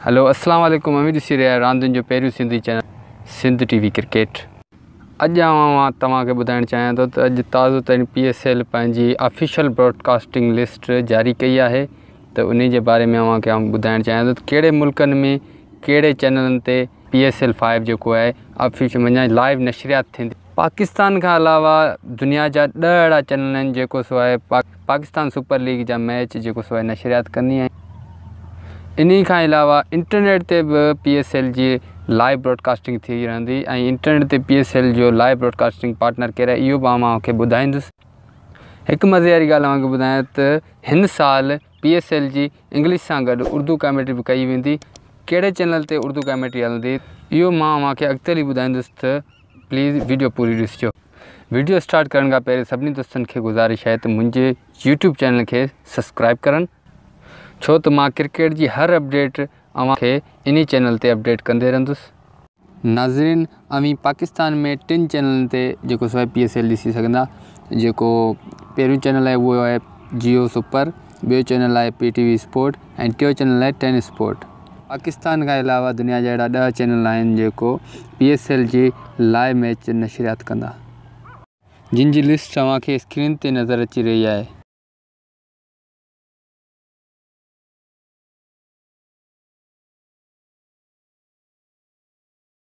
Hello अस्सलाम वालेकुम। अमी ॾिसी रहिया रांदियुनि जो पहिरियों Sindhi channel Sindh TV cricket. अॼु मां तव्हांखे ॿुधाइणु चाहियां थो त अॼु ताज़ो तरीन PSL पंहिंजी ऑफिशियल ब्रॉडकास्टिंग लिस्ट जारी कई आहे, त उन जे बारे में तव्हांखे ॿुधाइणु चाहियां थो त कहिड़े मुल्कनि में कहिड़े चैनलनि ते PSL 5 जेको आहे ऑफिशियल माना लाइव नशरियात थींदी। पाकिस्तान खां अलावा दुनिया जा 10 अहिड़ा चैनल आहिनि जेको सो आहे पाकिस्तान सुपर लीग जा मैच जेको सो आहे नशरियात कंदी आहिनि। इन खां अलावा इंटरनेट ते बि PSL जी लाइव ब्रॉडकास्टिंग थी रहंदी ऐं इंटरनेट ते PSL जो लाइव ब्रॉडकास्टिंग पार्टनर कहिड़ा इहो बि तव्हांखे ॿुधाईंदुसि। हिकु मज़े वारी ॻाल्हि तव्हांखे ॿुधायां त हिन साल PSL जी इंग्लिश सां गॾु उर्दू कमेंट्री बि कई वेंदी। कहिड़े चैनल ते उर्दू कमेंट्री हलंदी इहो मां तव्हांखे अॻिते हली ॿुधाईंदुसि, त प्लीज़ वीडियो पूरी ॾिसिजो। वीडियो स्टार्ट करण खां पहिरीं सभिनी दोस्तनि खे गुज़ारिश आहे त मुंहिंजे YouTube चैनल खे सब्सक्राइब करनि, छो त मां क्रिकेट जी हर अपडेट अव्हांखे इन चैनल ते अपडेट कंदे रहंदुसि। नाज़रीन, अवी पाकिस्तान में 3 चैनलनि ते जेको सो आहे PSL ॾिसी सघंदा। जेको पहिरियों चैनल आहे उहो आहे जियो सुपर, ॿियो चैनल आहे PTV स्पोर्ट ऐं टियों चैनल आहे टेन स्पोर्ट। पाकिस्तान खां अलावा दुनिया जा अहिड़ा 10 चैनल आहिनि जेको PSL जी लाइव मैच नशरियात कंदा, जिन जी लिस्ट तव्हांखे स्क्रीन ते नज़र अची रही आहे।